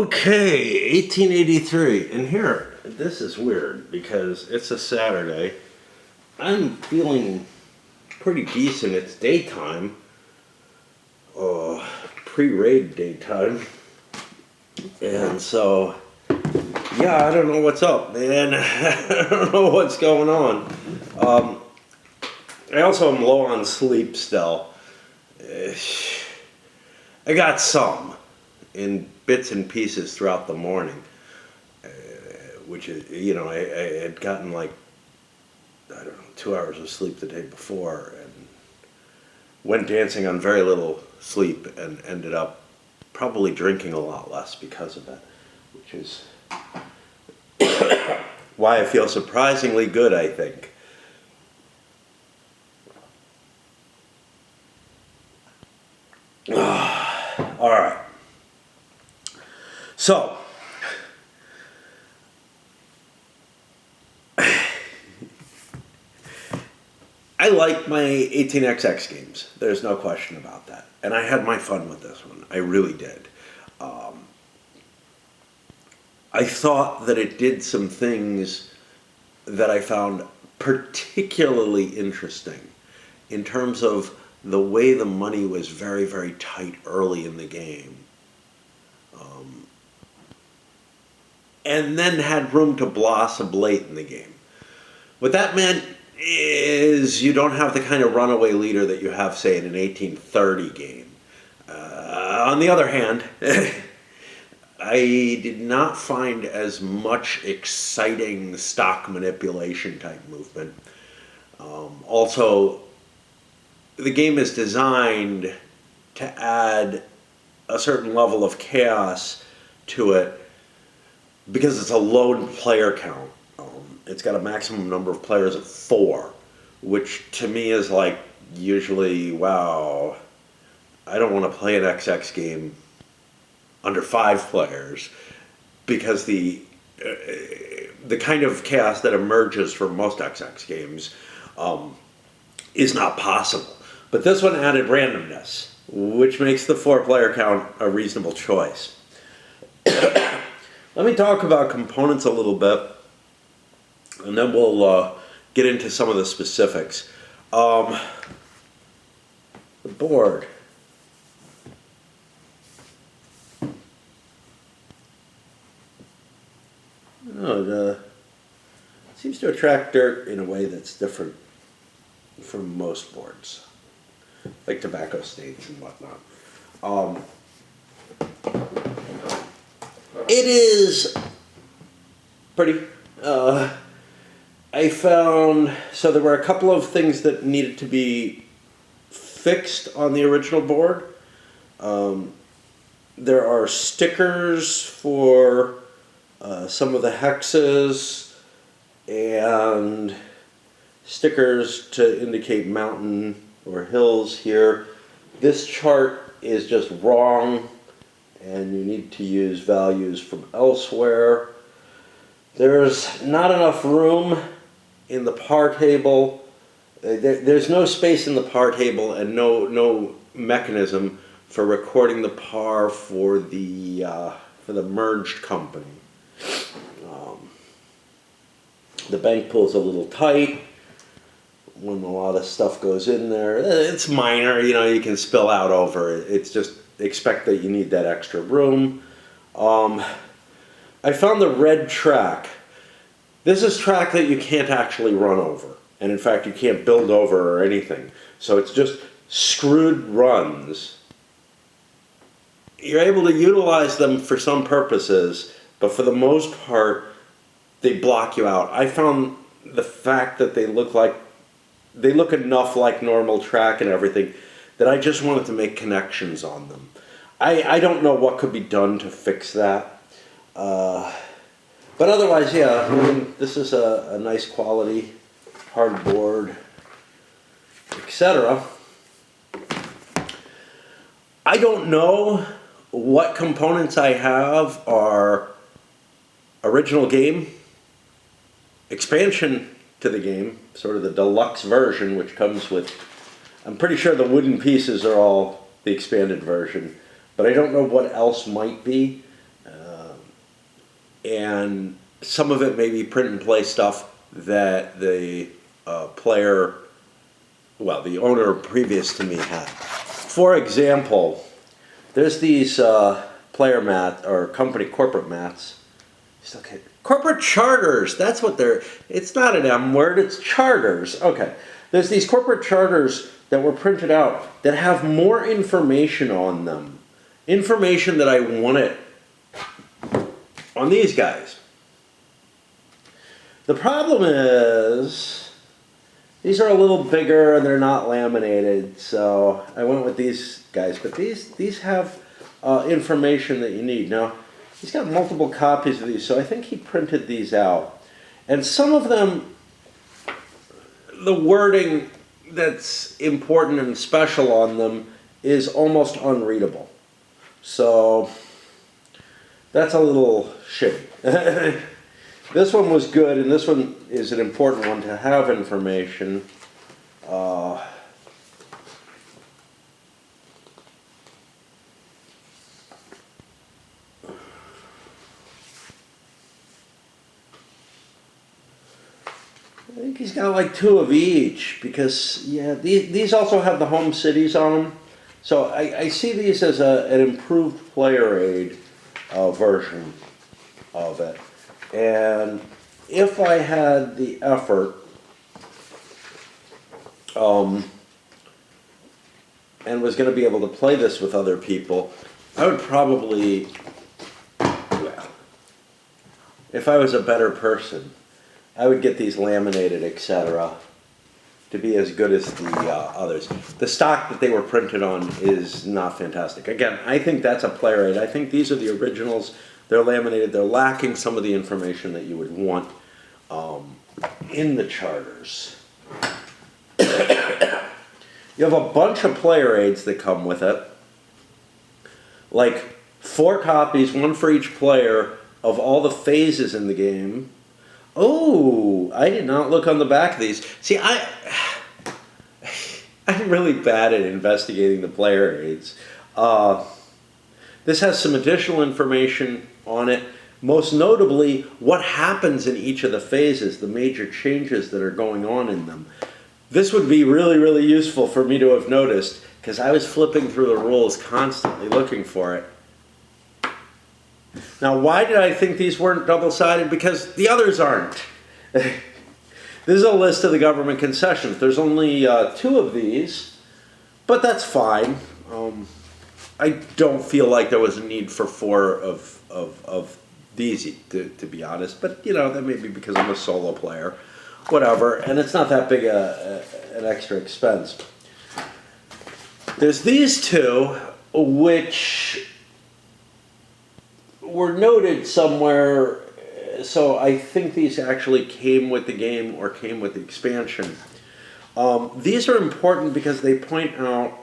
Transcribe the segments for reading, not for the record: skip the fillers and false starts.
Okay, 1883, and here, this is weird because it's a Saturday. I'm feeling pretty decent. It's daytime, pre-raid daytime, and so, yeah, I don't know what's up, man. I don't know what's going on. I also am low on sleep still. I got some in bits and pieces throughout the morning, which is, I had gotten like, I don't know, 2 hours of sleep the day before and went dancing on very little sleep and ended up probably drinking a lot less because of it, which is why I feel surprisingly good, I think. All right. So, I like my 18XX games. There's no question about that. And I had my fun with this one. I really did. I thought that it did some things that I found particularly interesting in terms of the way the money was very, very tight early in the game. And then had room to blossom late in the game. What that meant is you don't have the kind of runaway leader that you have, say, in an 1830 game. On the other hand, I did not find as much exciting stock manipulation type movement. Also, the game is designed to add a certain level of chaos to it because it's a low player count. It's got a maximum number of players of 4, which to me is like usually, wow, I don't want to play an XX game under 5 players because the kind of chaos that emerges from most XX games is not possible. But this one added randomness, which makes the 4-player count a reasonable choice. Let me talk about components a little bit, and then we'll get into some of the specifics. The board. It seems to attract dirt in a way that's different from most boards, like tobacco stains and whatnot. It is pretty. I found, so there were a couple of things that needed to be fixed on the original board. There are stickers for some of the hexes and stickers to indicate mountain or hills here. This chart is just wrong and you need to use values from elsewhere. There's not enough room in the par table. There's no space in the par table and no mechanism for recording the par for the merged company. The bank pool's a little tight when a lot of stuff goes in there. It's minor, you can spill out over it. It's just expect that you need that extra room. I found the red track. This is track that you can't actually run over. And in fact, you can't build over or anything. So it's just screwed runs. You're able to utilize them for some purposes, but for the most part, they block you out. I found the fact that they look enough like normal track and everything that I just wanted to make connections on them. I don't know what could be done to fix that. But otherwise, yeah, this is a nice quality hardboard, etc. I don't know what components I have are original game, expansion to the game, sort of the deluxe version, which comes with, I'm pretty sure the wooden pieces are all the expanded version, but I don't know what else might be. and some of it may be print and play stuff that the player, well, the owner previous to me had. For example, there's these player mat or company corporate mats. Okay. Corporate charters, that's what they're, it's not an M word, it's charters. Okay. There's these corporate charters that were printed out that have more information on them. Information that I wanted on these guys. The problem is, these are a little bigger and they're not laminated, so I went with these guys. But these have information that you need. Now, he's got multiple copies of these, so I think he printed these out. And some of them, the wording that's important and special on them is almost unreadable. So that's a little shitty. This one was good, and this one is an important one to have information. I think he's got like 2 of each, because yeah, these also have the home cities on them. So I see these as an improved player aid version of it. And if I had the effort, and was going to be able to play this with other people, I would probably, well, if I was a better person, I would get these laminated, etc., to be as good as the others. The stock that they were printed on is not fantastic. Again, I think that's a player aid. I think these are the originals. They're laminated. They're lacking some of the information that you would want in the charters. You have a bunch of player aids that come with it. Like 4 copies, 1 for each player, of all the phases in the game. Oh, I did not look on the back of these. See, I'm really bad at investigating the player aids. This has some additional information on it. Most notably, what happens in each of the phases, the major changes that are going on in them. This would be really, really useful for me to have noticed, because I was flipping through the rules constantly looking for it. Now, why did I think these weren't double-sided? Because the others aren't. This is a list of the government concessions. There's only 2 of these, but that's fine. I don't feel like there was a need for 4 of these, to be honest. But, you know, that may be because I'm a solo player. Whatever. And it's not that big an extra expense. There's these 2, which were noted somewhere, so I think these actually came with the game or came with the expansion. These are important because they point out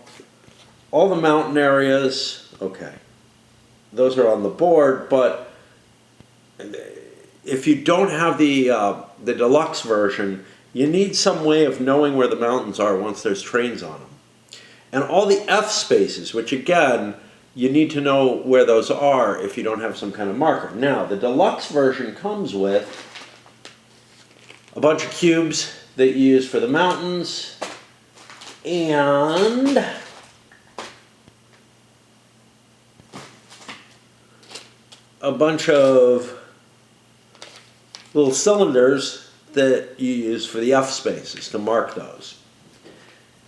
all the mountain areas. Okay, those are on the board, but if you don't have the deluxe version, you need some way of knowing where the mountains are once there's trains on them. And all the F spaces, which again, you need to know where those are if you don't have some kind of marker. Now, the deluxe version comes with a bunch of cubes that you use for the mountains, and a bunch of little cylinders that you use for the F spaces to mark those.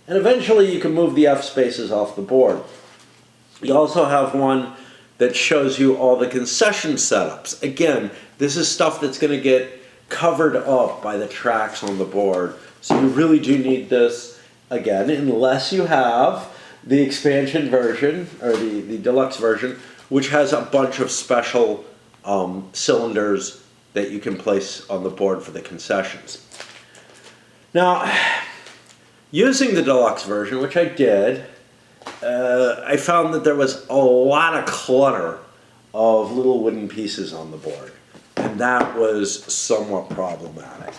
And eventually you can move the F spaces off the board. You also have one that shows you all the concession setups. Again, this is stuff that's going to get covered up by the tracks on the board. So you really do need this, again, unless you have the expansion version, or the deluxe version, which has a bunch of special cylinders that you can place on the board for the concessions. Now, using the deluxe version, which I did, I found that there was a lot of clutter of little wooden pieces on the board, and that was somewhat problematic.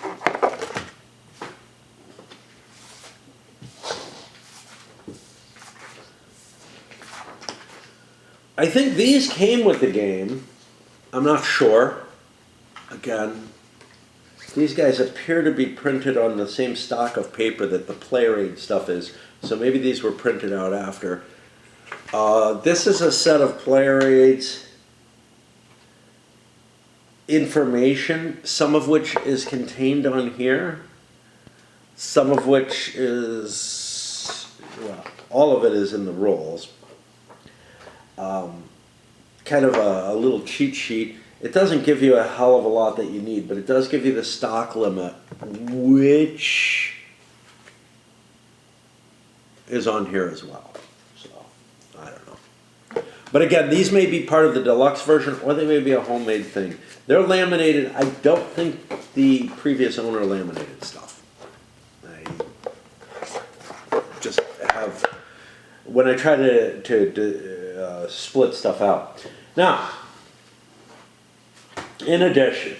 I think these came with the game. I'm not sure. Again, these guys appear to be printed on the same stock of paper that the player aid stuff is, so maybe these were printed out after. This is a set of player aids. Information, some of which is contained on here, some of which is, well, all of it is in the rules. Kind of a little cheat sheet. It doesn't give you a hell of a lot that you need, but it does give you the stock limit, which is on here as well. So, I don't know. But again, these may be part of the deluxe version, or they may be a homemade thing. They're laminated. I don't think the previous owner laminated stuff. I just have, when I try to split stuff out. Now, in addition,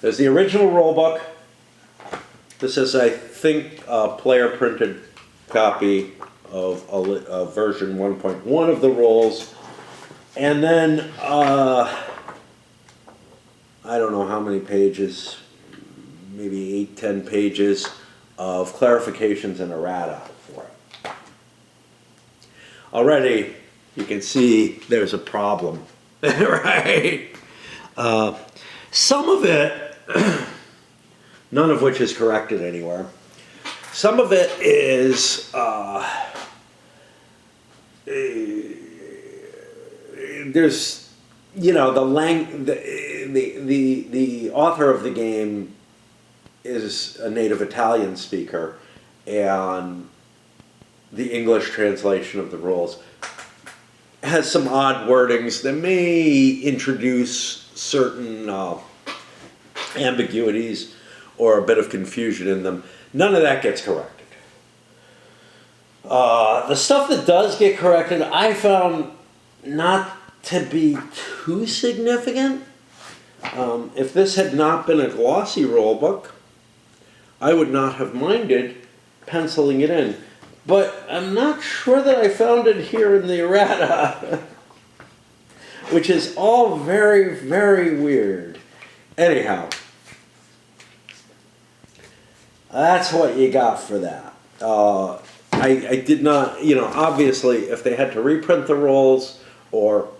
there's the original rulebook. This is, I think, a player printed copy of a version 1.1 of the rules. And then, I don't know how many pages, maybe 8-10 pages of clarifications and errata for it. Already, you can see there's a problem, right? Some of it, none of which is corrected anywhere. Some of it is there's, you know, the author of the game is a native Italian speaker, and the English translation of the rules has some odd wordings that may introduce certain ambiguities or a bit of confusion in them. None of that gets corrected. The stuff that does get corrected, I found not to be too significant. If this had not been a glossy rulebook, I would not have minded penciling it in. But I'm not sure that I found it here in the errata, which is all very, very weird. Anyhow, that's what you got for that. I did not, you know, obviously if they had to reprint the rules or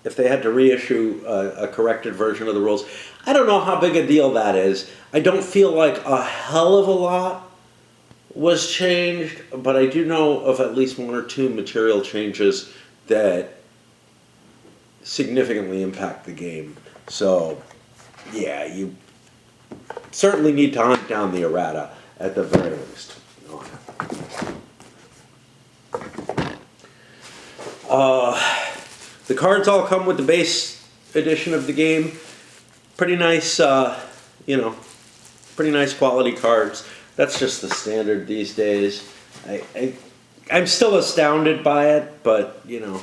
if they had to reissue a corrected version of the rules, I don't know how big a deal that is. I don't feel like a hell of a lot was changed, but I do know of at least one or two material changes that significantly impact the game. So, yeah, you certainly need to hunt down the errata at the very least. The cards all come with the base edition of the game. Pretty nice, you know, pretty nice quality cards. That's just the standard these days. I'm still astounded by it, but, you know,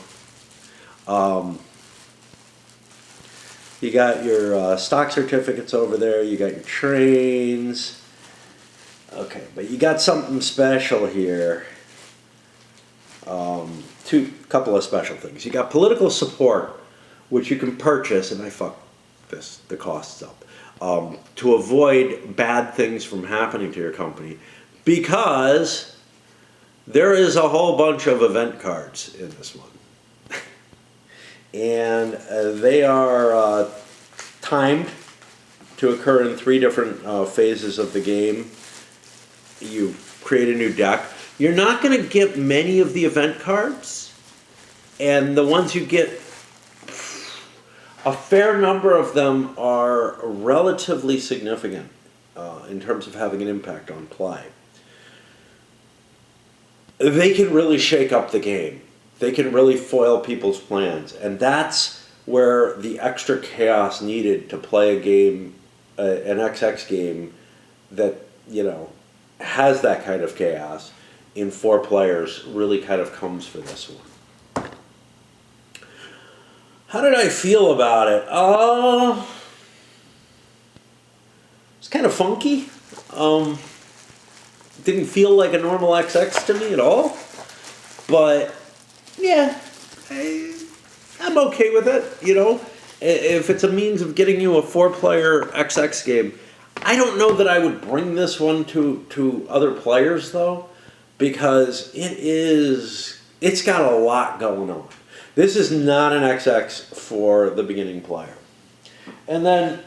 you got your stock certificates over there, you got your trains. Okay, but you got something special here. Couple of special things. You got political support, which you can purchase, and I fucked the costs up, to avoid bad things from happening to your company, because there is a whole bunch of event cards in this one. And they are timed to occur in 3 different phases of the game. You create a new deck. You're not going to get many of the event cards, and the ones you get, a fair number of them are relatively significant in terms of having an impact on play. They can really shake up the game. They can really foil people's plans, and that's where the extra chaos needed to play a game, an XX game that, you know, has that kind of chaos in 4 players really kind of comes for this one. How did I feel about it? It's kind of funky. Didn't feel like a normal XX to me at all. But, yeah, I'm okay with it, you know. If it's a means of getting you a 4-player XX game, I don't know that I would bring this one to other players though, because it's got a lot going on. This is not an XX for the beginning player. And then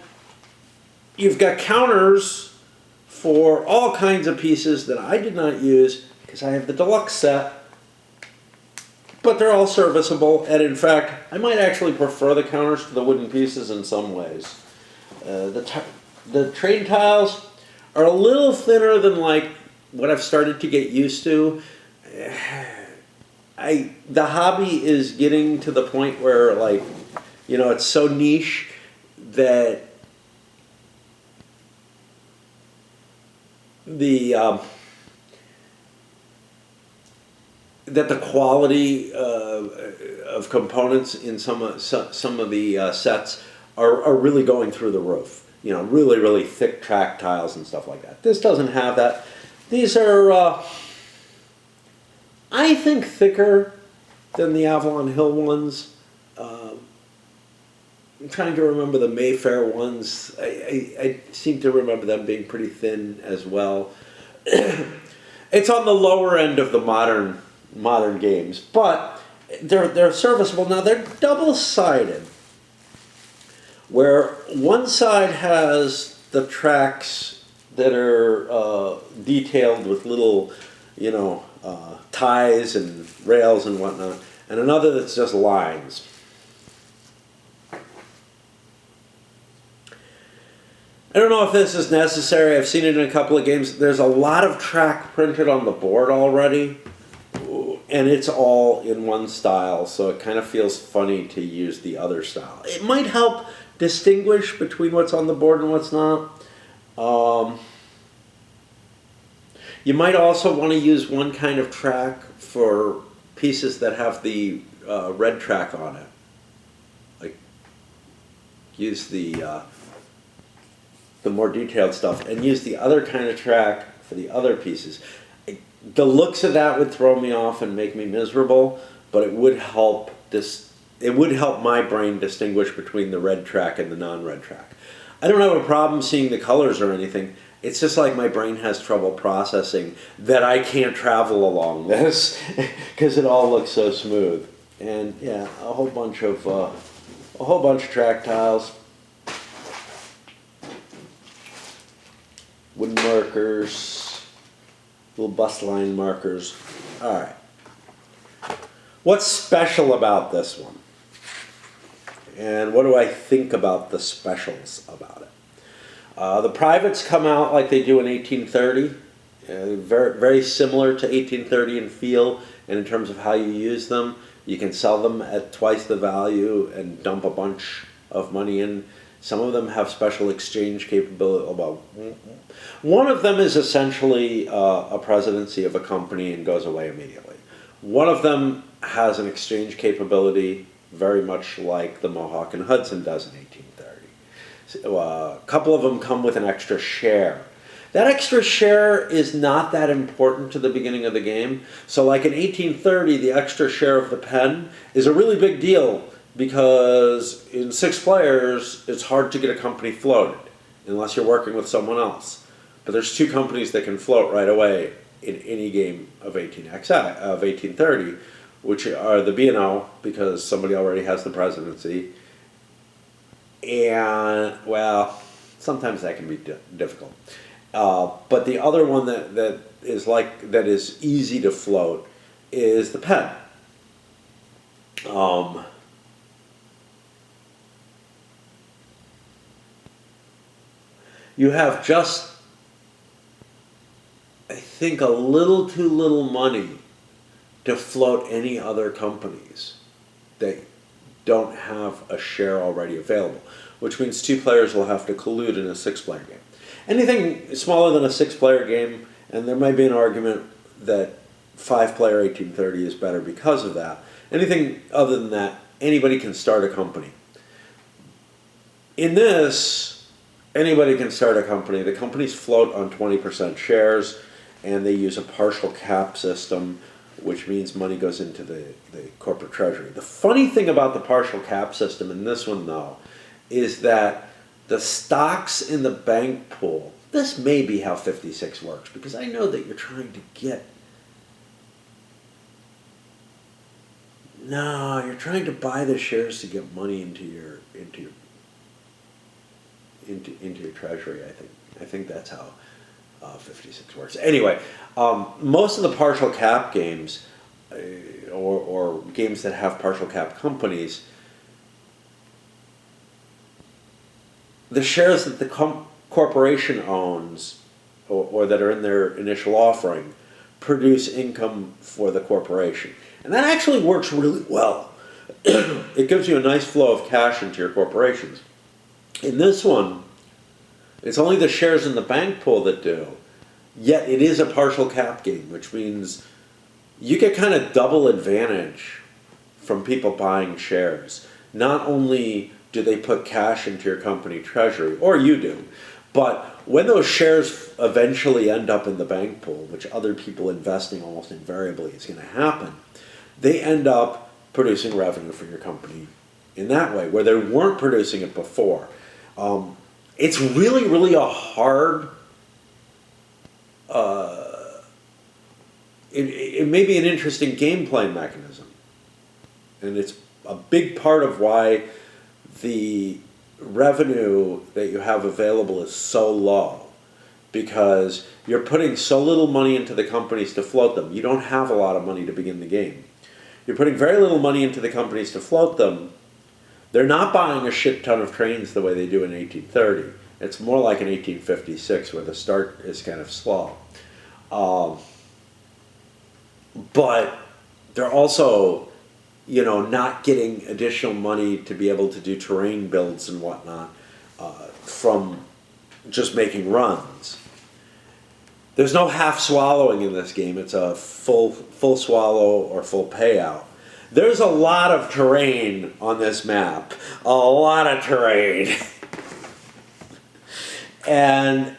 you've got counters for all kinds of pieces that I did not use because I have the deluxe set, but they're all serviceable, and in fact, I might actually prefer the counters to the wooden pieces in some ways. The train tiles are a little thinner than like what I've started to get used to. The hobby is getting to the point where, like, you know, it's so niche that the quality of components in some of the sets are really going through the roof. You know, really, really thick track tiles and stuff like that. This doesn't have that. These are, I think, thicker than the Avalon Hill ones. I'm trying to remember the Mayfair ones. I seem to remember them being pretty thin as well. It's on the lower end of the modern games, but they're serviceable. Now they're double-sided, where one side has the tracks that are detailed with little, you know, ties and rails and whatnot, and another that's just lines. I don't know if this is necessary. I've seen it in a couple of games. There's a lot of track printed on the board already, and it's all in one style, so it kind of feels funny to use the other style. It might help distinguish between what's on the board and what's not. You might also want to use one kind of track for pieces that have the red track on it. Like, use the more detailed stuff, and use the other kind of track for the other pieces. The looks of that would throw me off and make me miserable, but it would help my brain distinguish between the red track and the non-red track. I don't have a problem seeing the colors or anything. It's just like my brain has trouble processing that I can't travel along this because it all looks so smooth. And yeah, a whole bunch of track tiles. Wooden markers, little bus line markers. All right. What's special about this one? And what do I think about the specials about it? The privates come out like they do in 1830. Very, very similar to 1830 in feel and in terms of how you use them. You can sell them at twice the value and dump a bunch of money in. Some of them have special exchange capability. Well, one of them is essentially a presidency of a company and goes away immediately. One of them has an exchange capability very much like the Mohawk and Hudson does in 1830. So, a couple of them come with an extra share. That extra share is not that important to the beginning of the game. So like in 1830, the extra share of the pen is a really big deal, because in 6 players, it's hard to get a company floated unless you're working with someone else. But there's 2 companies that can float right away in any game of 1830, which are the B&O, because somebody already has the presidency. And, well, sometimes that can be difficult. But the other one that is easy to float is the pen. You have just, I think, a little too little money to float any other companies that don't have a share already available, which means 2 players will have to collude in a 6-player game. Anything smaller than a 6-player game, and there might be an argument that 5-player 1830 is better because of that. Anything other than that, anybody can start a company. In this, anybody can start a company. The companies float on 20% shares, and they use a partial cap system which means money goes into the corporate treasury. The funny thing about the partial cap system in this one, though, is that the stocks in the bank pool, this may be how 56 works, because I know that you're trying to get, no, you're trying to buy the shares to get money into your treasury, I think. I think that's how 56 works. Anyway, most of the partial cap games, or games that have partial cap companies, the shares that the corporation owns, or that are in their initial offering, produce income for the corporation. And that actually works really well. It gives you a nice flow of cash into your corporations. In this one, it's only the shares in the bank pool that do, yet it is a partial cap game, which means you get kind of double advantage from people buying shares. Not only do they put cash into your company treasury, or you do, but when those shares eventually end up in the bank pool, which other people investing almost invariably is going to happen, they end up producing revenue for your company in that way, where they weren't producing it before. It's really, really a hard, it may be an interesting gameplay mechanism. And it's a big part of why the revenue that you have available is so low, because you're putting so little money into the companies to float them. You don't have a lot of money to begin the game. You're putting very little money into the companies to float them. They're not buying a shit ton of trains the way they do in 1830. It's more like in 1856, where the start is kind of slow. But they're also, not getting additional money to be able to do terrain builds and whatnot from just making runs. There's no half swallowing in this game. It's a full swallow or full payout. There's a lot of terrain on this map. A lot of terrain. And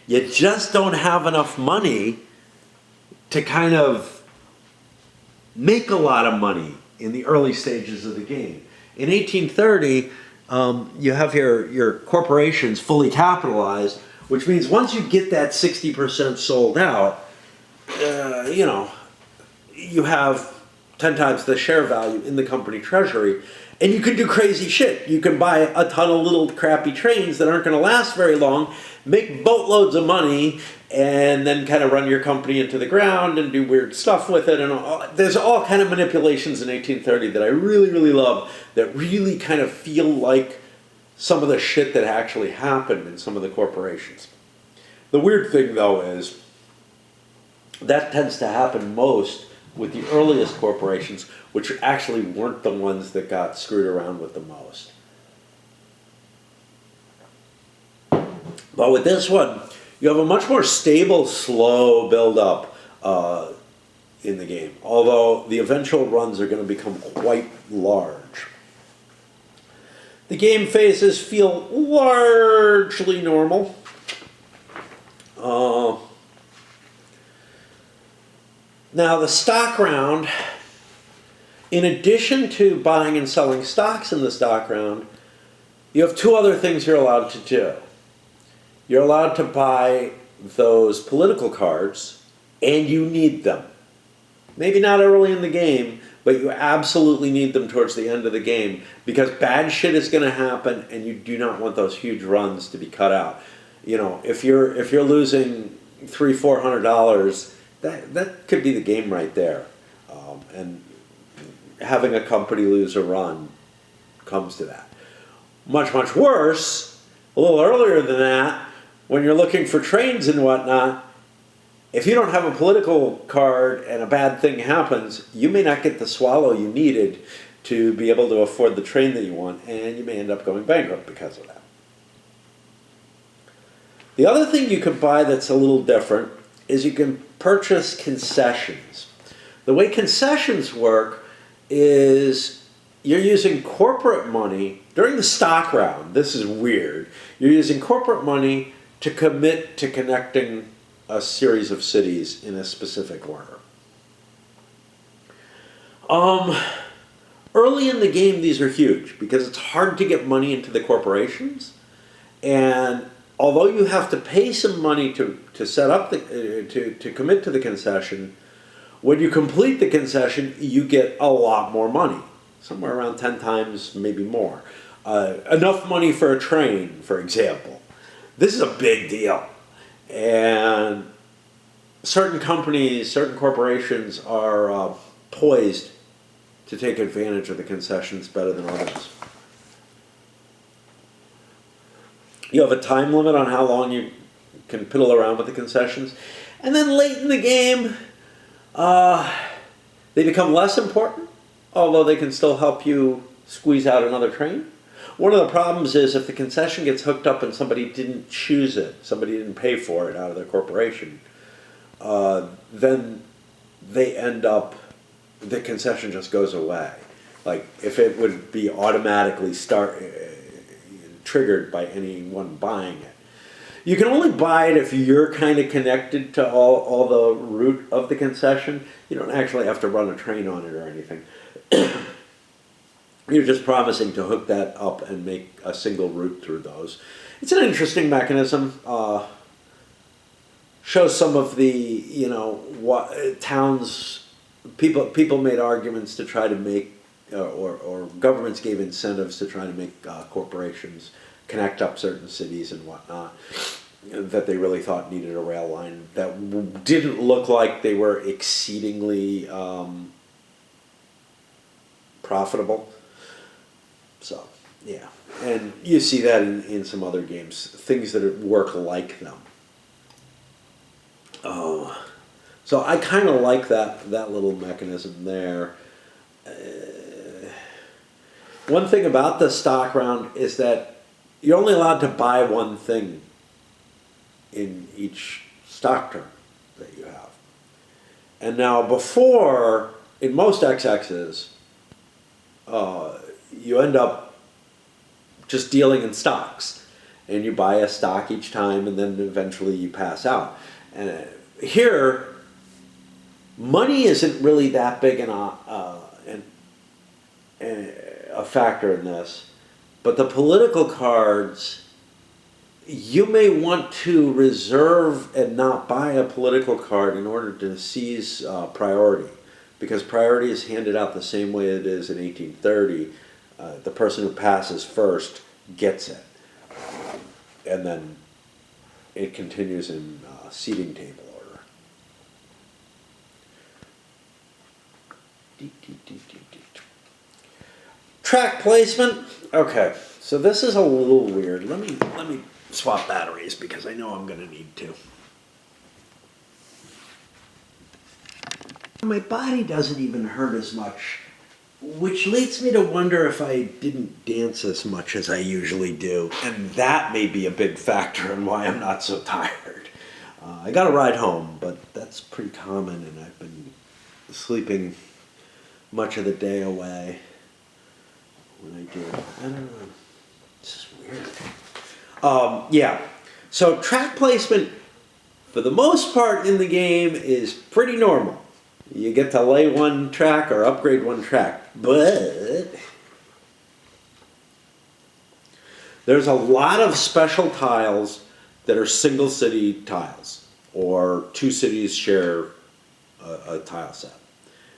you just don't have enough money to kind of make a lot of money in the early stages of the game. In 1830, you have your corporations fully capitalized, which means once you get that 60% sold out, you have 10 times the share value in the company treasury, and you can do crazy shit. You can buy a ton of little crappy trains that aren't going to last very long, make boatloads of money, and then kind of run your company into the ground and do weird stuff with it. And there's all kind of manipulations in 1830 that I really, really love, that really kind of feel like some of the shit that actually happened in some of the corporations. The weird thing, though, is that tends to happen most with the earliest corporations, which actually weren't the ones that got screwed around with the most. But with this one, you have a much more stable, slow build-up in the game, although the eventual runs are going to become quite large. The game phases feel largely normal. Now, the stock round, in addition to buying and selling stocks in the stock round, you have two other things you're allowed to do. You're allowed to buy those political cards, and you need them. Maybe not early in the game, but you absolutely need them towards the end of the game, because bad shit is going to happen, and you do not want those huge runs to be cut out. If you're losing $300-400, that could be the game right there. And having a company lose a run comes to that. Much, much worse, a little earlier than that, when you're looking for trains and whatnot, if you don't have a political card and a bad thing happens, you may not get the swallow you needed to be able to afford the train that you want, and you may end up going bankrupt because of that. The other thing you can buy that's a little different is you can purchase concessions. The way concessions work is you're using corporate money during the stock round. This is weird. You're using corporate money to commit to connecting a series of cities in a specific order. Um, Early in the game, these are huge because it's hard to get money into the corporations, and although you have to pay some money to set up to commit to the concession, when you complete the concession, you get a lot more money, somewhere around 10 times, maybe more. Enough money for a train, for example. This is a big deal. And certain companies, certain corporations are poised to take advantage of the concessions better than others. You have a time limit on how long you can piddle around with the concessions. And then late in the game, they become less important, although they can still help you squeeze out another train. One of the problems is if the concession gets hooked up and somebody didn't choose it, somebody didn't pay for it out of their corporation, then they end up, the concession just goes away. Like if it would be automatically triggered by anyone buying it. You can only buy it if you're kind of connected to all the route of the concession. You don't actually have to run a train on it or anything. You're just promising to hook that up and make a single route through those. It's an interesting mechanism. Shows some of the, towns, people made arguments to try to make, or governments gave incentives to try to make corporations connect up certain cities and whatnot that they really thought needed a rail line that didn't look like they were exceedingly profitable. So, yeah. And you see that in some other games, things that work like them. So I kind of like that little mechanism there. One thing about the stock round is that you're only allowed to buy one thing in each stock turn that you have. And now before, in most XXs, you end up just dealing in stocks. And you buy a stock each time and then eventually you pass out. And here, money isn't really that big a factor in this, but the political cards, you may want to reserve and not buy a political card in order to seize priority, because priority is handed out the same way it is in 1830. The person who passes first gets it, and then it continues in seating table order. Track placement. Okay, so this is a little weird. Let me swap batteries because I know I'm going to need to. My body doesn't even hurt as much, which leads me to wonder if I didn't dance as much as I usually do, and that may be a big factor in why I'm not so tired. I got a ride home, but that's pretty common, and I've been sleeping much of the day away when I do. I don't know. This is weird. Yeah. So track placement, for the most part in the game, is pretty normal. You get to lay one track or upgrade one track, but there's a lot of special tiles that are single city tiles, or two cities share a tile set.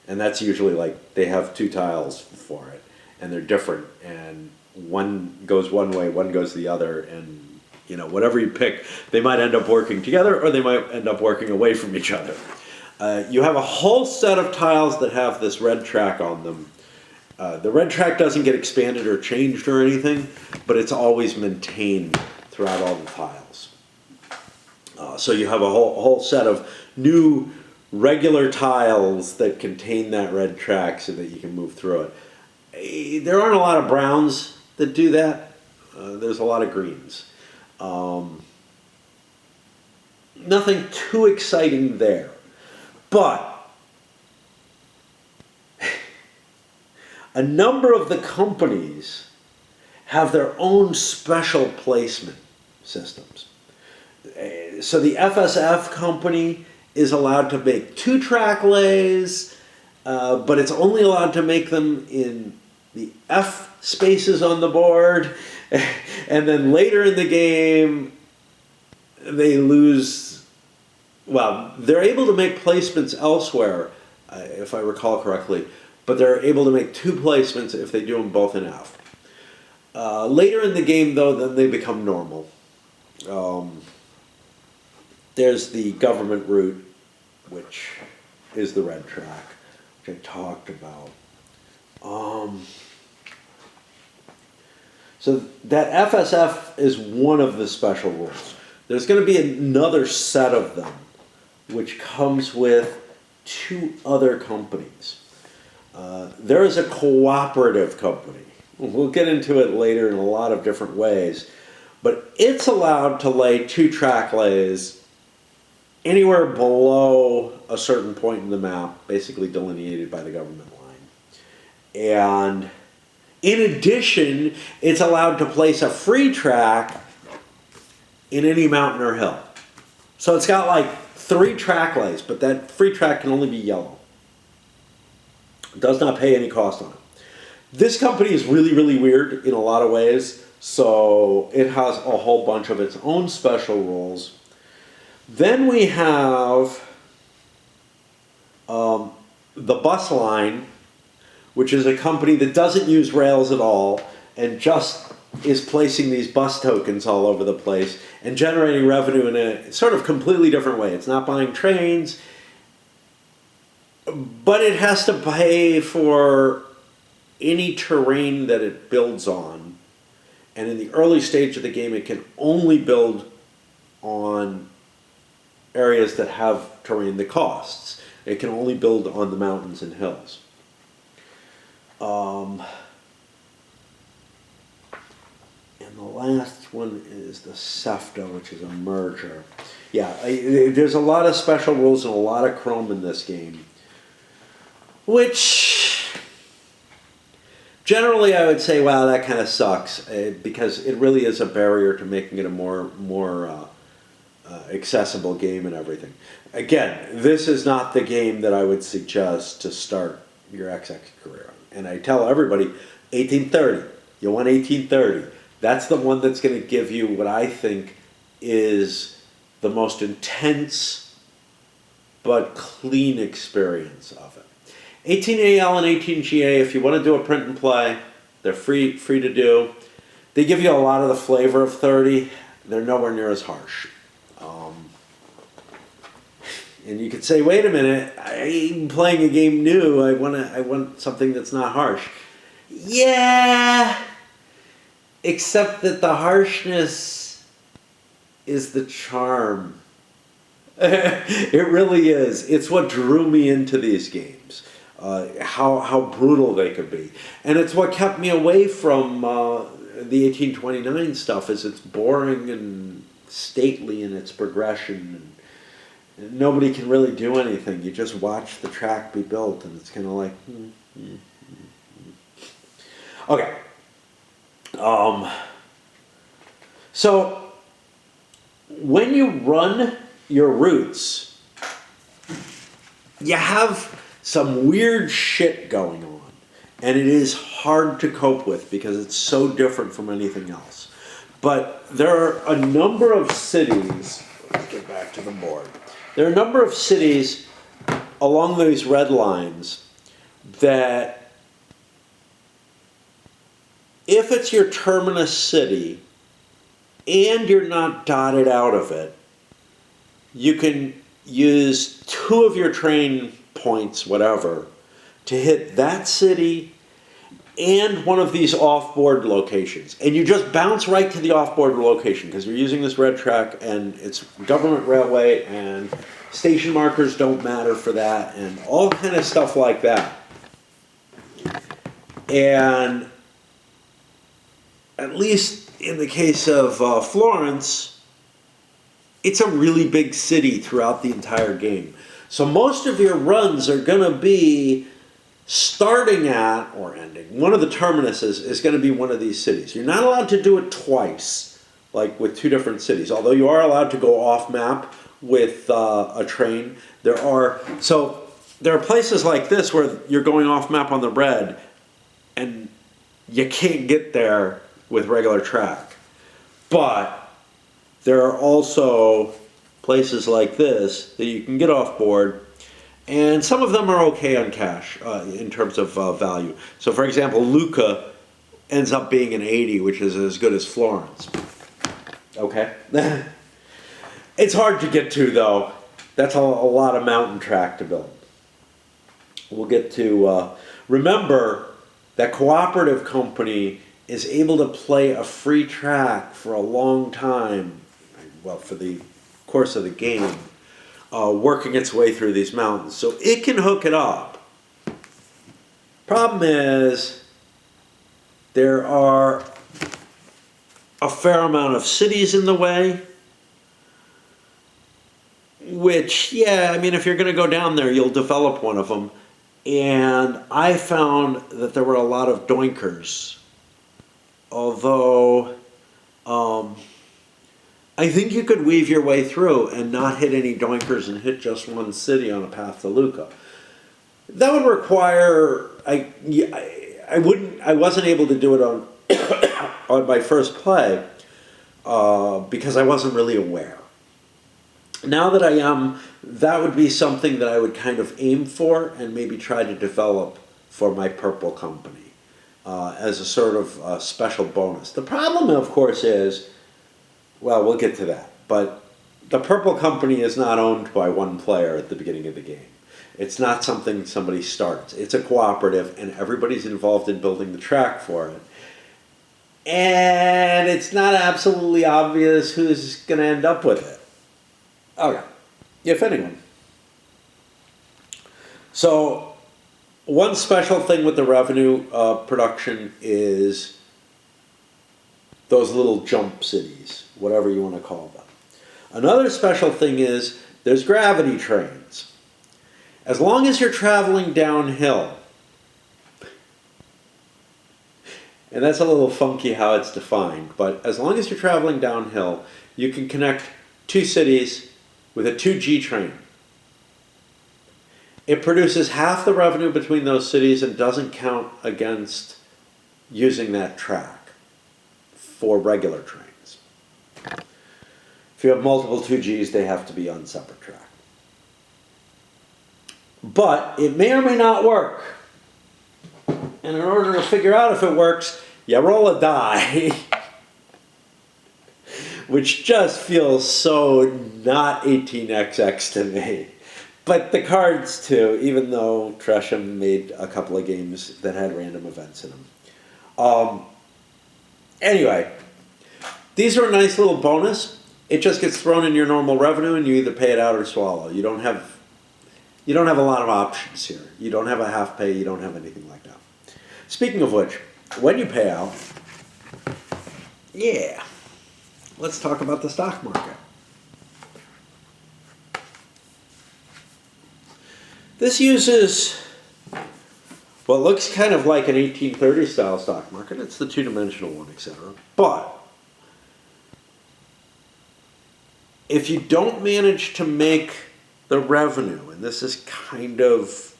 And that's usually like they have two tiles for it, and they're different, and one goes one way, one goes the other, and whatever you pick, they might end up working together or they might end up working away from each other. You have a whole set of tiles that have this red track on them. The red track doesn't get expanded or changed or anything, but it's always maintained throughout all the tiles. So you have a whole set of new regular tiles that contain that red track so that you can move through it. There aren't a lot of browns that do that. There's a lot of greens. Nothing too exciting there. But a number of the companies have their own special placement systems. So the FSF company is allowed to make 2-track lays, but it's only allowed to make them in the F spaces on the board, and then later in the game, they lose. Well, they're able to make placements elsewhere, if I recall correctly, but they're able to make 2 placements if they do them both in F. Later in the game, though, then they become normal. There's the government route, which is the red track, which I talked about. So that FSF is one of the special rules. There's going to be another set of them, which comes with 2 other companies. There is a cooperative company. We'll get into it later in a lot of different ways, but it's allowed to lay 2 track lays anywhere below a certain point in the map, basically delineated by the government line. And in addition, it's allowed to place a free track in any mountain or hill. So it's got like 3 track lays, but that free track can only be yellow. It does not pay any cost on it. This company is really, really weird in a lot of ways, so it has a whole bunch of its own special rules. Then we have the bus line, which is a company that doesn't use rails at all and just is placing these bus tokens all over the place and generating revenue in a sort of completely different way. It's not buying trains, but it has to pay for any terrain that it builds on. And in the early stage of the game, it can only build on areas that have terrain that costs. It can only build on the mountains and hills. And the last one is the SEFTA, which is a merger. Yeah, there's a lot of special rules and a lot of chrome in this game, which generally I would say, wow, that kind of sucks, because it really is a barrier to making it a more accessible game and everything. Again, this is not the game that I would suggest to start your XX career on. And I tell everybody, 1830. You want 1830. That's the one that's going to give you what I think is the most intense but clean experience of it. 18AL and 18GA, if you want to do a print and play, they're free to do. They give you a lot of the flavor of 30. They're nowhere near as harsh. And you could say, wait a minute, I'm playing a game new. I want something that's not harsh. Yeah, except that the harshness is the charm. It really is. It's what drew me into these games. How brutal they could be. And it's what kept me away from the 1829 stuff, is it's boring and stately in its progression. And nobody can really do anything. You just watch the track be built, and it's kind of like, Okay. So when you run your routes, you have some weird shit going on, and it is hard to cope with because it's so different from anything else. But there are a number of cities, let's get back to the board. There are a number of cities along these red lines that, if it's your terminus city and you're not dotted out of it, you can use 2 of your train points, whatever, to hit that city and one of these off-board locations. And you just bounce right to the off-board location because you're using this red track and it's government railway and station markers don't matter for that and all kind of stuff like that. And at least in the case of Florence, it's a really big city throughout the entire game. So most of your runs are going to be starting at or ending. One of the terminuses is going to be one of these cities. You're not allowed to do it twice, like with 2 different cities, although you are allowed to go off map with a train. So there are places like this where you're going off map on the red and you can't get there with regular track. But there are also places like this that you can get off board, and some of them are okay on cash in terms of value. So for example, Lucca ends up being an 80, which is as good as Florence. Okay? It's hard to get to, though. That's a lot of mountain track to build. We'll get to... remember that Cooperative Company is able to play a free track for a long time, well, for the course of the game, working its way through these mountains. So it can hook it up. Problem is, there are a fair amount of cities in the way, which, yeah, I mean, if you're going to go down there, you'll develop one of them. And I found that there were a lot of doinkers. Although, I think you could weave your way through and not hit any doinkers and hit just one city on a path to Lucca. That would require, I wasn't able to do it on, on my first play because I wasn't really aware. Now that I am, that would be something that I would kind of aim for and maybe try to develop for my Purple Company as a sort of special bonus. The problem, of course, is, well, we'll get to that, but the Purple Company is not owned by one player at the beginning of the game. It's not something somebody starts. It's a cooperative, and everybody's involved in building the track for it. And it's not absolutely obvious who's going to end up with it. Okay, if anyone. So, one special thing with the revenue production is those little jump cities, whatever you want to call them. Another special thing is there's gravity trains. As long as you're traveling downhill, and that's a little funky how it's defined, but as long as you're traveling downhill, you can connect two cities with a 2G train. It produces half the revenue between those cities and doesn't count against using that track for regular trains. If you have multiple 2Gs, they have to be on separate track. But it may or may not work. And in order to figure out if it works, you roll a die. Which just feels so not 18XX to me. But the cards too, even though Tresham made a couple of games that had random events in them. Anyway, these are a nice little bonus. It just gets thrown in your normal revenue and you either pay it out or swallow. You don't have a lot of options here. You don't have a half pay, you don't have anything like that. Speaking of which, when you pay out, yeah, let's talk about the stock market. This uses what looks kind of like an 1830 style stock market. It's the two-dimensional one, etc. But if you don't manage to make the revenue, and this is kind of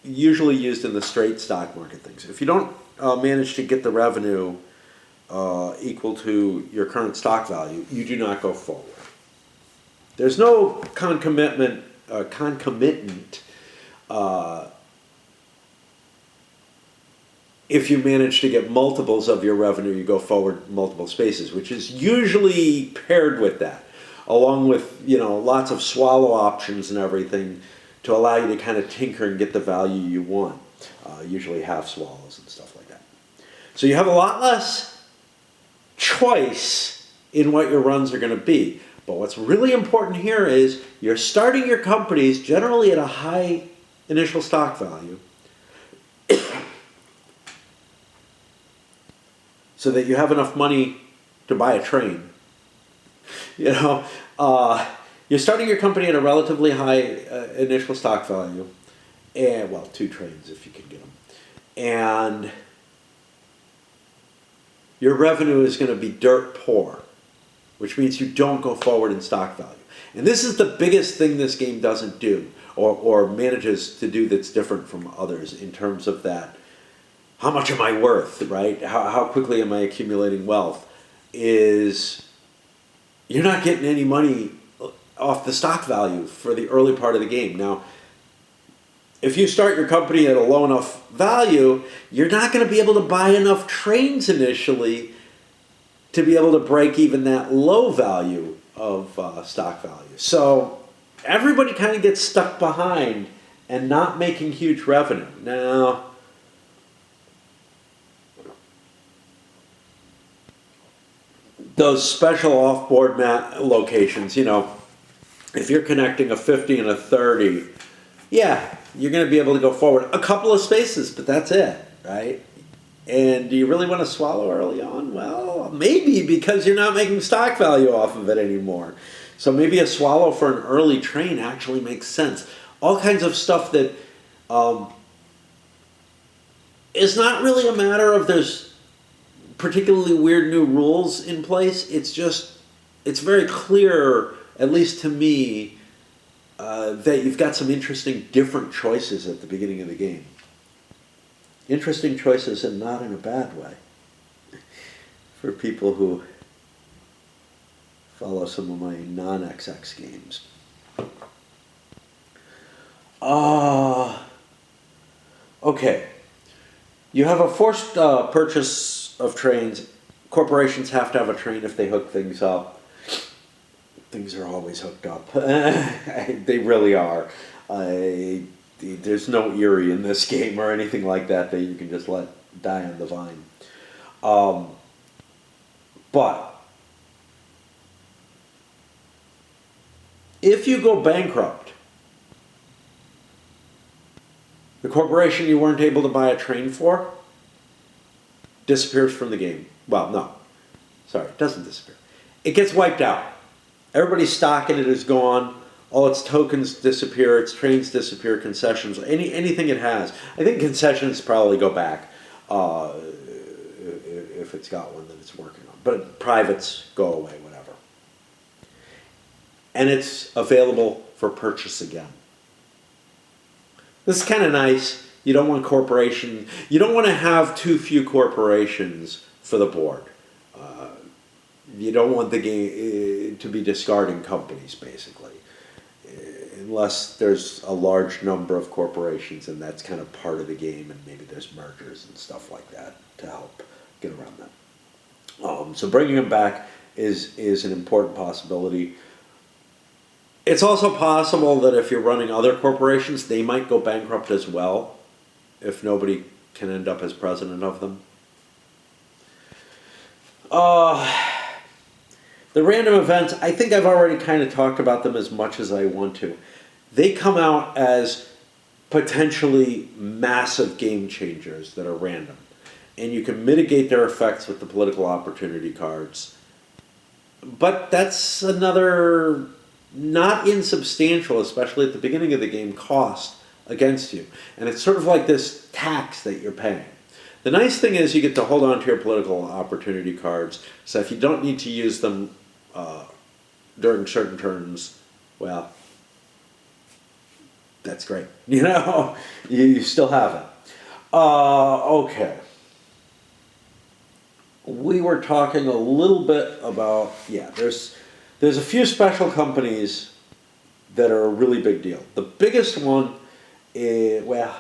usually used in the straight stock market things, if you don't manage to get the revenue equal to your current stock value, you do not go forward. There's no concomitant if you manage to get multiples of your revenue, you go forward multiple spaces, which is usually paired with that, along with, you know, lots of swallow options and everything to allow you to kind of tinker and get the value you want, usually half swallows and stuff like that. So you have a lot less choice in what your runs are going to be. But what's really important here is you're starting your companies generally at a high initial stock value so that you have enough money to buy a train. You know, you're starting your company at a relatively high initial stock value, and well, 2 trains if you can get them, and your revenue is going to be dirt poor. which means you don't go forward in stock value. And this is the biggest thing this game doesn't do, or manages to do that's different from others in terms of that. How much am I worth, right? How quickly am I accumulating wealth? Is you're not getting any money off the stock value for the early part of the game. Now, if you start your company at a low enough value, you're not going to be able to buy enough trains initially to be able to break even that low value of stock value. So everybody kind of gets stuck behind and not making huge revenue. Now, those special off-board locations, if you're connecting a 50 and a 30, yeah, you're going to be able to go forward a couple of spaces, but that's it, right? And do you really want to swallow early on? Well, maybe, because you're not making stock value off of it anymore. So maybe a swallow for an early train actually makes sense. All kinds of stuff that is not really a matter of there's particularly weird new rules in place. It's very clear, at least to me, that you've got some interesting different choices at the beginning of the game. Interesting choices, and not in a bad way, for people who follow some of my non-XX games. Okay. You have a forced purchase of trains. Corporations have to have a train if they hook things up. Things are always hooked up. They really are. There's no Erie in this game or anything like that you can just let die on the vine. But if you go bankrupt, the corporation you weren't able to buy a train for disappears from the game. Well, no. Sorry, it doesn't disappear. It gets wiped out. Everybody's stock in it is gone. All its tokens disappear, its trains disappear, concessions, anything it has. I think concessions probably go back if it's got one that it's working on. But privates go away, whatever. And it's available for purchase again. This is kind of nice. You don't want you don't want to have too few corporations for the board. You don't want the game to be discarding companies, basically. Unless there's a large number of corporations, and that's kind of part of the game, and maybe there's mergers and stuff like that to help get around that. So bringing them back is an important possibility. It's also possible that if you're running other corporations, they might go bankrupt as well, if nobody can end up as president of them. The random events, I think I've already kind of talked about them as much as I want to. They come out as potentially massive game changers that are random. And you can mitigate their effects with the political opportunity cards. But that's another not insubstantial, especially at the beginning of the game, cost against you. And it's sort of like this tax that you're paying. The nice thing is you get to hold on to your political opportunity cards, so if you don't need to use them during certain turns, well, that's great. You still have it. Okay. We were talking a little bit about, there's a few special companies that are a really big deal. The biggest one is, I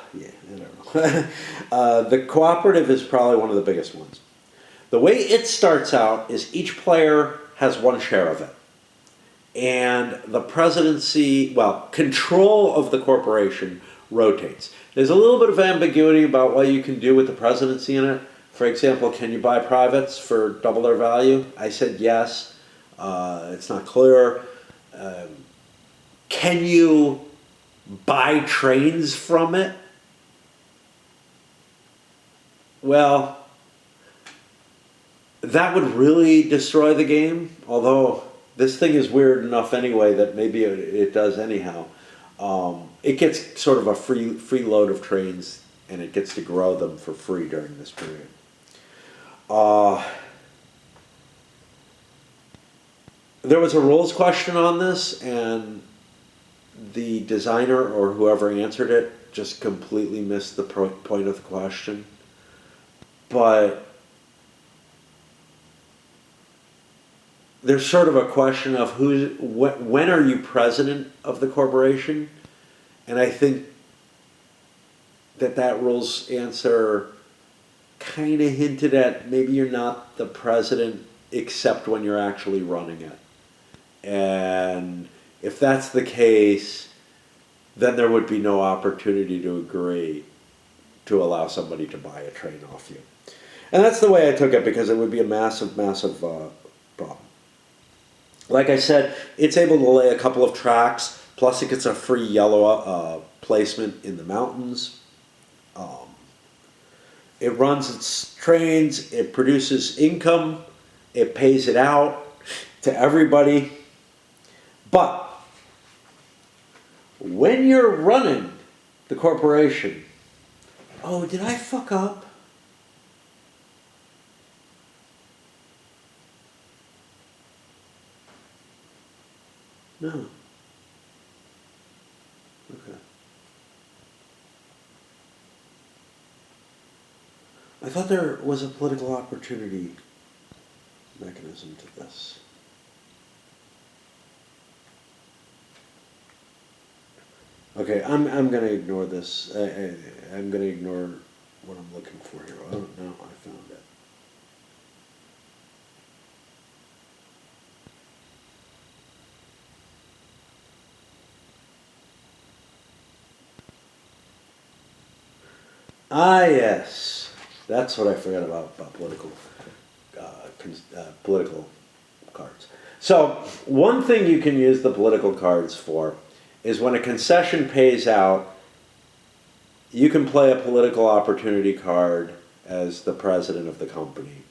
don't know. The cooperative is probably one of the biggest ones. The way it starts out is each player has one share of it. And the presidency, control of the corporation rotates. There's a little bit of ambiguity about what you can do with the presidency in it. For example, can you buy privates for double their value? I said yes. It's not clear. Can you buy trains from it? Well, that would really destroy the game, although this thing is weird enough anyway that maybe it does anyhow. It gets sort of a free load of trains, and it gets to grow them for free during this period. There was a rules question on this, and the designer or whoever answered it just completely missed the point of the question. But there's sort of a question of when are you president of the corporation? And I think that rules answer kind of hinted at maybe you're not the president except when you're actually running it. And if that's the case, then there would be no opportunity to agree to allow somebody to buy a train off you. And that's the way I took it, because it would be a massive, massive problem. Like I said, it's able to lay a couple of tracks, plus it gets a free yellow placement in the mountains. It runs its trains, it produces income, it pays it out to everybody. But when you're running the corporation, oh, did I fuck up? No. Okay. I thought there was a political opportunity mechanism to this. Okay, I'm going to ignore this. I'm going to ignore what I'm looking for here. Oh, no, I found it. Ah, yes. That's what I forgot about political cards. So, one thing you can use the political cards for is when a concession pays out, you can play a political opportunity card as the president of the company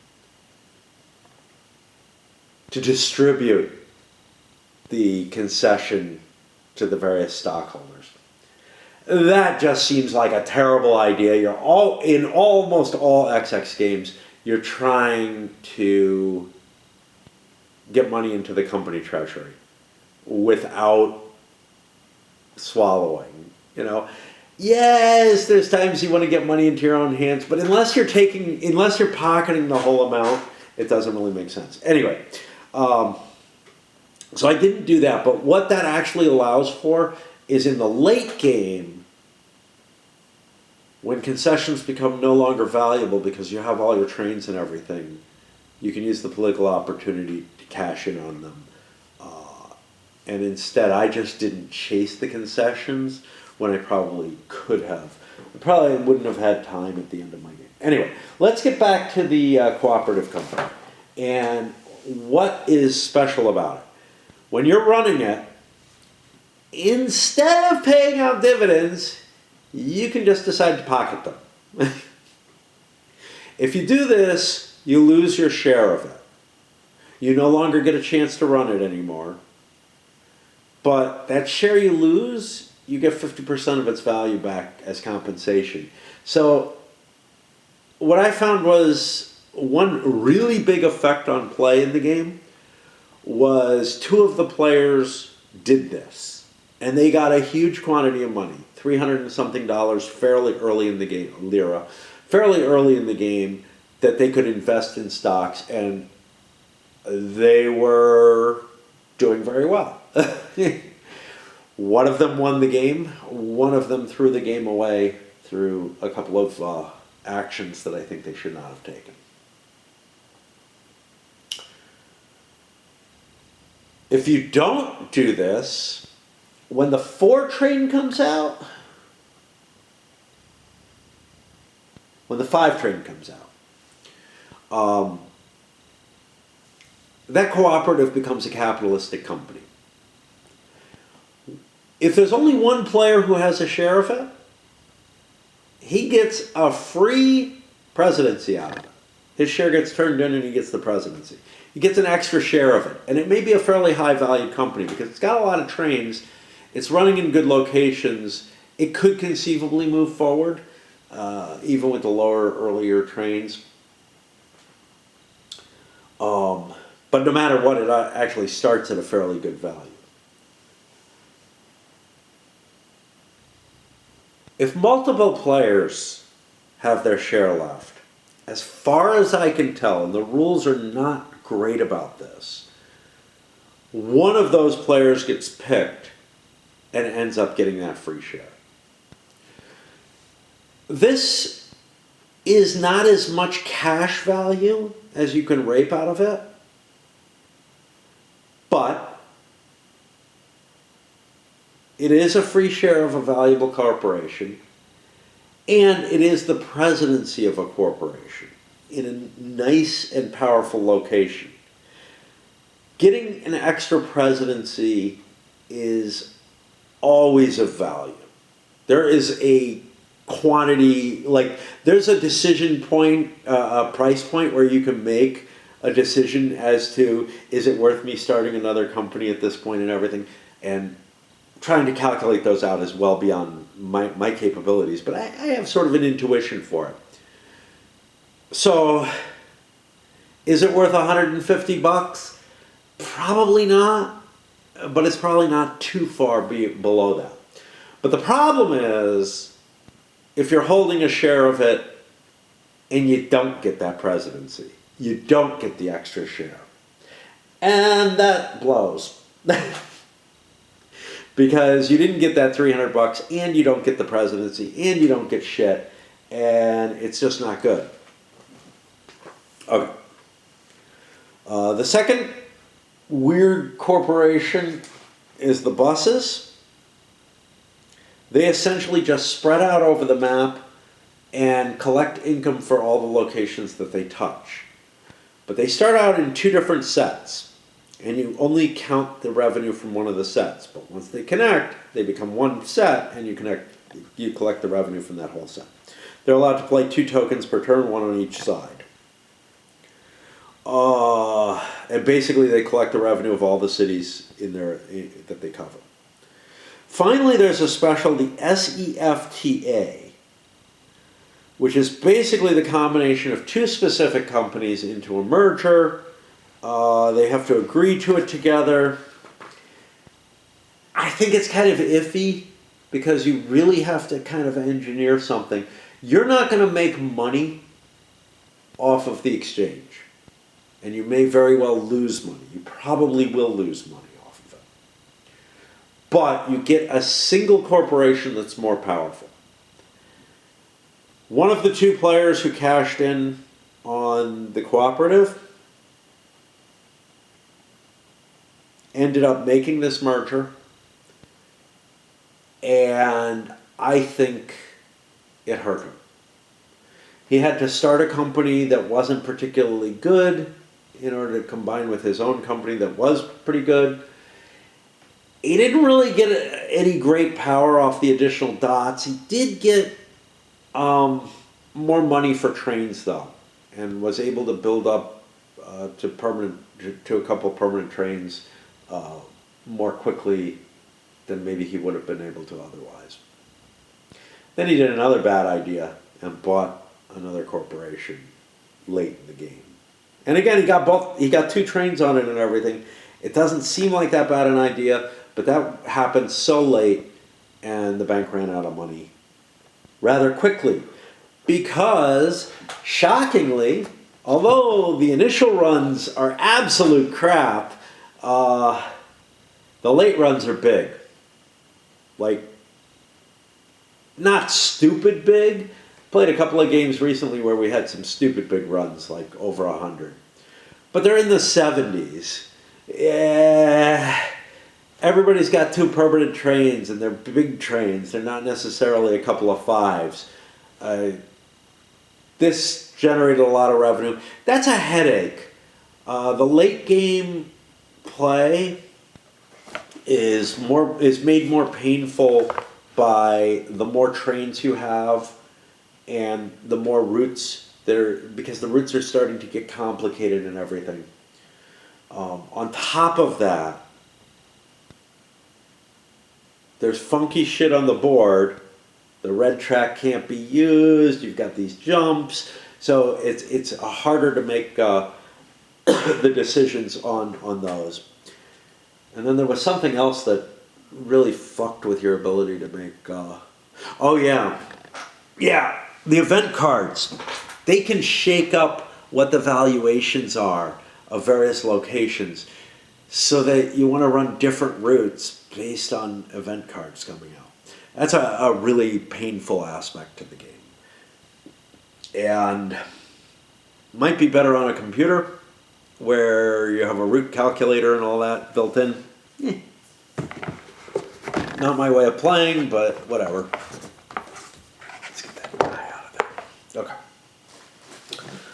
to distribute the concession to the various stockholders. That just seems like a terrible idea. In almost all XX games, you're trying to get money into the company treasury without swallowing. Yes, there's times you want to get money into your own hands, but unless you're pocketing the whole amount, it doesn't really make sense. Anyway, so I didn't do that, but what that actually allows for is in the late game, when concessions become no longer valuable because you have all your trains and everything, you can use the political opportunity to cash in on them. And instead, I just didn't chase the concessions when I probably could have. I probably wouldn't have had time at the end of my game. Anyway, let's get back to the cooperative company and what is special about it. When you're running it, instead of paying out dividends, you can just decide to pocket them. If you do this, you lose your share of it. You no longer get a chance to run it anymore. But that share you lose, you get 50% of its value back as compensation. So what I found was one really big effect on play in the game was 2 of the players did this. And they got a huge quantity of money, $300 and something fairly early in the game, lira, fairly early in the game, that they could invest in stocks, and they were doing very well. One of them won the game. One of them threw the game away through a couple of actions that I think they should not have taken. If you don't do this, when the 4 train comes out, when the 5 train comes out, that cooperative becomes a capitalistic company. If there's only one player who has a share of it, he gets a free presidency out of it. His share gets turned in and he gets the presidency. He gets an extra share of it. And it may be a fairly high-valued company because it's got a lot of trains. It's running in good locations. It could conceivably move forward, even with the earlier trains. But But no matter what, it actually starts at a fairly good value. If multiple players have their share left, as far as I can tell, and the rules are not great about this, one of those players gets picked and ends up getting that free share. This is not as much cash value as you can rape out of it, but it is a free share of a valuable corporation, and it is the presidency of a corporation in a nice and powerful location. Getting an extra presidency is always of value. There is a quantity, like there's a decision point, a price point where you can make a decision as to, is it worth me starting another company at this point and everything, and trying to calculate those out is well beyond my capabilities, but I have sort of an intuition for it. So, is it worth $150? Probably not, but it's probably not too far below that. But the problem is, if you're holding a share of it and you don't get that presidency, you don't get the extra share. And that blows. Because you didn't get that $300 and you don't get the presidency and you don't get shit, and it's just not good. Okay. The second weird corporation is the buses. They essentially just spread out over the map and collect income for all the locations that they touch. But they start out in two different sets, and you only count the revenue from one of the sets. But once they connect, they become one set, and you collect the revenue from that whole set. They're allowed to play 2 tokens per turn, 1 on each side. And basically they collect the revenue of all the cities that they cover. Finally, there's a special, the SEFTA, which is basically the combination of 2 specific companies into a merger. They have to agree to it together. I think it's kind of iffy because you really have to kind of engineer something. You're not going to make money off of the exchange. And you may very well lose money. You probably will lose money off of it. But you get a single corporation that's more powerful. One of the 2 players who cashed in on the cooperative ended up making this merger, and I think it hurt him. He had to start a company that wasn't particularly good in order to combine with his own company that was pretty good. He didn't really get any great power off the additional dots. He did get more money for trains, though, and was able to build up to a couple of permanent trains more quickly than maybe he would have been able to otherwise. Then he did another bad idea and bought another corporation late in the game. And again, he got 2 trains on it and everything. It doesn't seem like that bad an idea, but that happened so late, and the bank ran out of money rather quickly. Because, shockingly, although the initial runs are absolute crap, the late runs are big. Like, not stupid big. Played a couple of games recently where we had some stupid big runs, like over 100. But they're in the 70s. Yeah, everybody's got 2 permanent trains, and they're big trains. They're not necessarily a couple of 5s. This generated a lot of revenue. That's a headache. The late game play is made more painful by the more trains you have and the more routes there, because the routes are starting to get complicated and everything. On top of that, there's funky shit on the board. The red track can't be used. You've got these jumps, so it's harder to make the decisions on those. And then there was something else that really fucked with your ability to make. Oh yeah, yeah. The event cards, they can shake up what the valuations are of various locations, so that you want to run different routes based on event cards coming out. That's a really painful aspect to the game, and might be better on a computer where you have a route calculator and all that built in. Not my way of playing, but whatever. Let's get that guy out of there. Okay.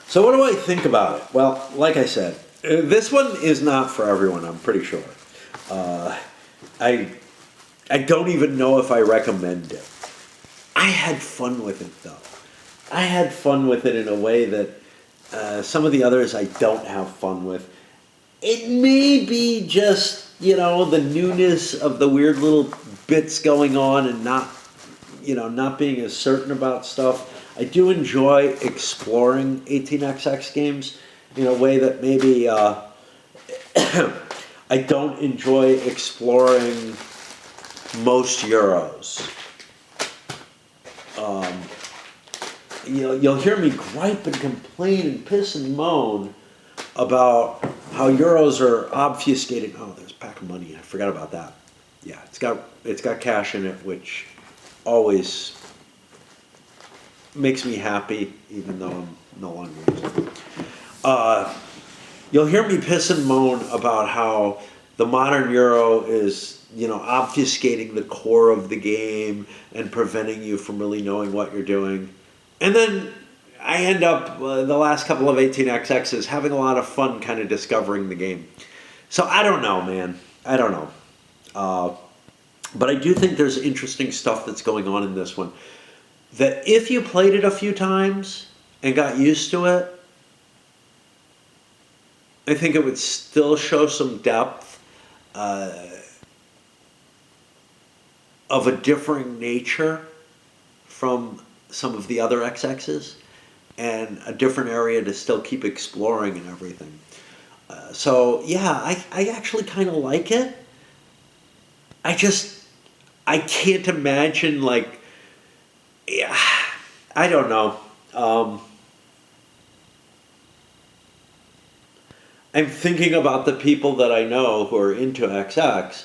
So what do I think about it? Well, like I said, this one is not for everyone, I'm pretty sure. I don't even know if I recommend it. I had fun with it, though. I had fun with it in a way that some of the others I don't have fun with. It may be just, the newness of the weird little bits going on and not being as certain about stuff. I do enjoy exploring 18xx games in a way that maybe I don't enjoy exploring most Euros. You'll hear me gripe and complain and piss and moan about how Euros are obfuscating. Oh, there's a pack of money. I forgot about that. Yeah, it's got cash in it, which always makes me happy, even though I'm no longer using it. You'll hear me piss and moan about how the modern Euro is, obfuscating the core of the game and preventing you from really knowing what you're doing. And then I end up, the last couple of 18xx's, having a lot of fun kind of discovering the game. So I don't know, man. I don't know. But I do think there's interesting stuff that's going on in this one. That if you played it a few times and got used to it, I think it would still show some depth of a differing nature from some of the other XXs, and a different area to still keep exploring and everything. So yeah, I actually kind of like it. I can't imagine, yeah, I don't know. I'm thinking about the people that I know who are into XX,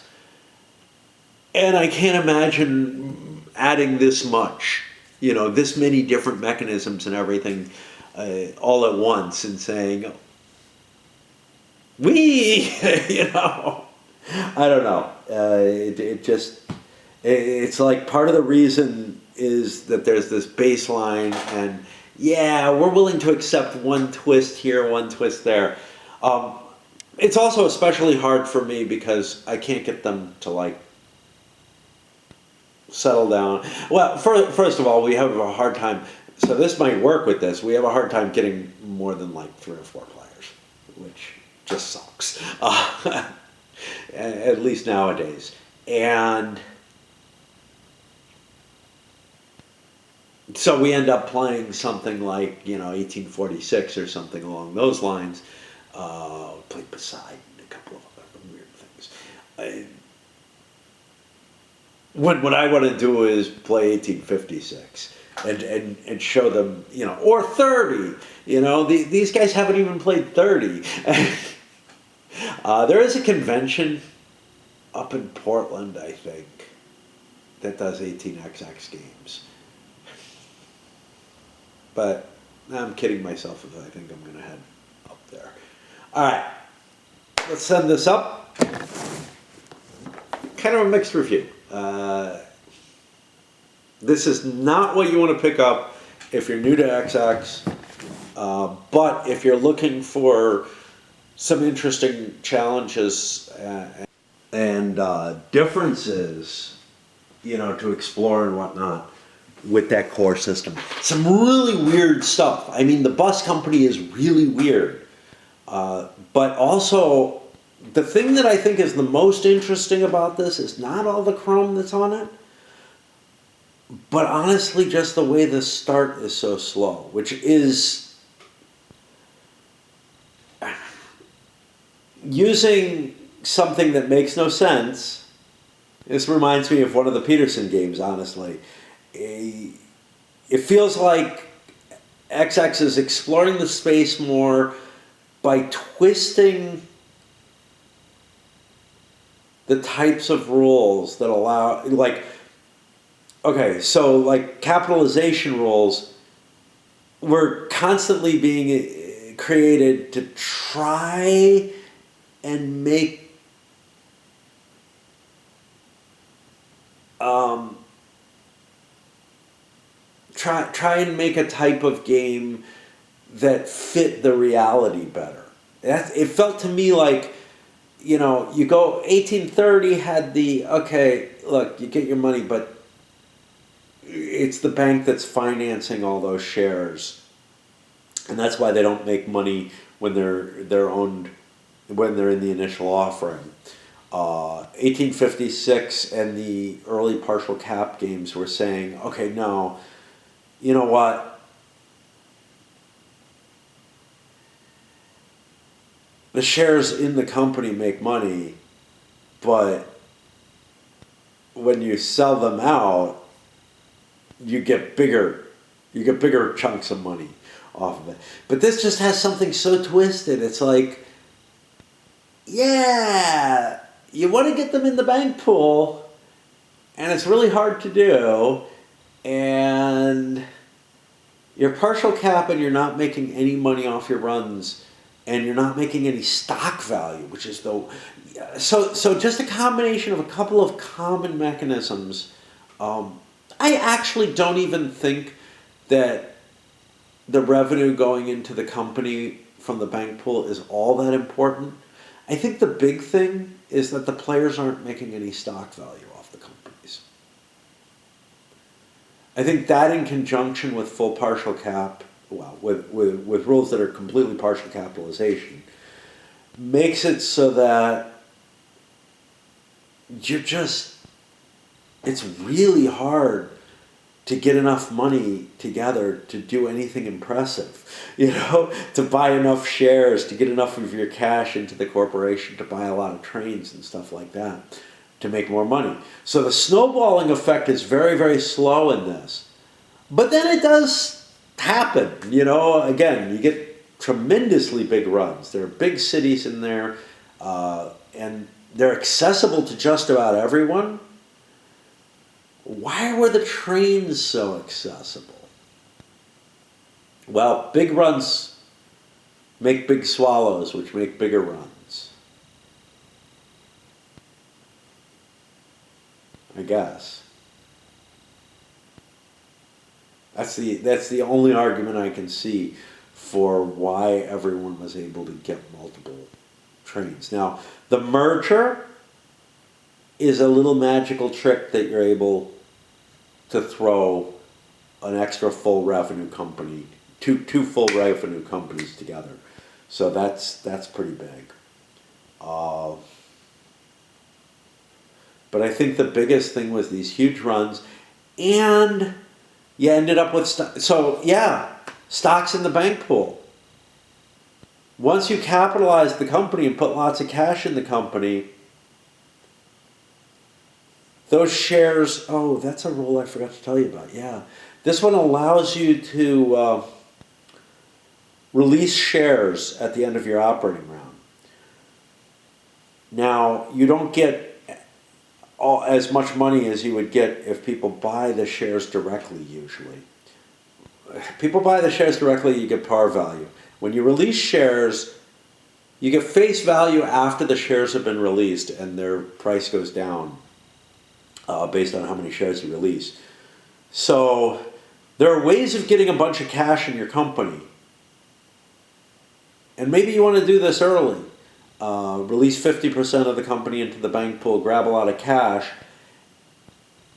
and I can't imagine adding this much, this many different mechanisms and everything all at once, and saying, I don't know. It's like part of the reason is that there's this baseline, and yeah, we're willing to accept one twist here, one twist there. It's also especially hard for me because I can't get them to settle down. Well, first of all, we have a hard time. So this might work with this. We have a hard time getting more than 3 or 4 players, which just sucks. At least nowadays. And so we end up playing something like 1846 or something along those lines. Played Poseidon, a couple of other weird things. What I want to do is play 1856 and show them, or 30. These guys haven't even played 30. There is a convention up in Portland, I think, that does 18xx games. But I'm kidding myself if I think I'm going to head up there. All right, let's send this up. Kind of a mixed review. This is not what you want to pick up if you're new to XX, but if you're looking for some interesting challenges and differences, to explore and whatnot with that core system. Some really weird stuff. I mean, the bus company is really weird. But also, the thing that I think is the most interesting about this is not all the chrome that's on it, but honestly just the way the start is so slow, which is, using something that makes no sense. This reminds me of one of the Peterson games, honestly. It feels like XX is exploring the space more by twisting the types of rules that allow, like, okay, so like capitalization rules were constantly being created to try and make try and make a type of game that fit the reality better. It felt to me like, you know, you go 1830 had the, okay, look, you get your money, but it's the bank that's financing all those shares, and that's why they don't make money when they're owned, when they're in the initial offering. 1856 and the early partial cap games were saying, okay, no, you know what? The shares in the company make money, but when you sell them out, you get bigger chunks of money off of it. But this just has something so twisted. It's like, yeah, you want to get them in the bank pool, and it's really hard to do, and you're partial cap and you're not making any money off your runs, and you're not making any stock value, which is the, so just a combination of a couple of common mechanisms. I actually don't even think that the revenue going into the company from the bank pool is all that important. I think the big thing is that the players aren't making any stock value off the companies. I think that, in conjunction with full partial cap, well, with rules that are completely partial capitalization, makes it so that it's really hard to get enough money together to do anything impressive, you know, to buy enough shares, to get enough of your cash into the corporation to buy a lot of trains and stuff like that, to make more money. So the snowballing effect is very, very slow in this. But then it does happen, you know. Again, you get tremendously big runs. There are big cities in there, and they're accessible to just about everyone. Why were the trains so accessible? Well, big runs make big swallows, which make bigger runs, I guess. That's the only argument I can see for why everyone was able to get multiple trains. Now, the merger is a little magical trick that you're able to throw an extra full revenue company, two full revenue companies together. So that's pretty big. But I think the biggest thing was these huge runs, and you ended up with stocks in the bank pool. Once you capitalize the company and put lots of cash in the company, those shares, oh, that's a rule I forgot to tell you about. Yeah. This one allows you to release shares at the end of your operating round. Now, you don't get as much money as you would get if people buy the shares directly, usually. People buy the shares directly, you get par value. When you release shares, you get face value after the shares have been released and their price goes down. Based on how many shares you release. So there are ways of getting a bunch of cash in your company. And maybe you want to do this early. Release 50% of the company into the bank pool, grab a lot of cash,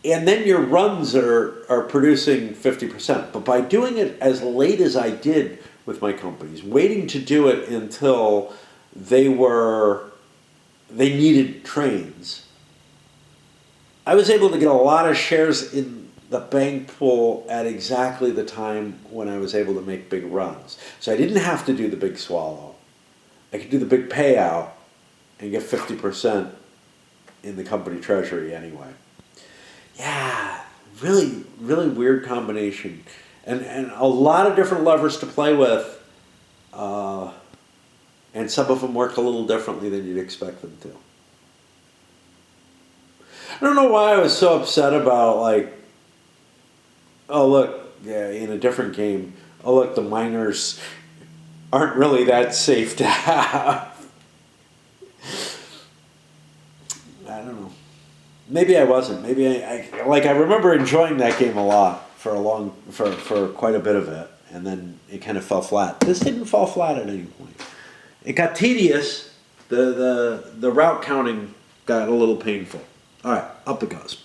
and then your runs are producing 50%. But by doing it as late as I did with my companies, waiting to do it until they needed trains, I was able to get a lot of shares in the bank pool at exactly the time when I was able to make big runs. So I didn't have to do the big swallow. I could do the big payout and get 50% in the company treasury anyway. Yeah, really, really weird combination. And a lot of different levers to play with. And some of them work a little differently than you'd expect them to. I don't know why I was so upset about, like, oh look, yeah, in a different game, oh look, the miners aren't really that safe to have. I don't know. Maybe I wasn't. Maybe I remember enjoying that game a lot for quite a bit of it, and then it kind of fell flat. This didn't fall flat at any point. It got tedious. The route counting got a little painful. All right, up it goes.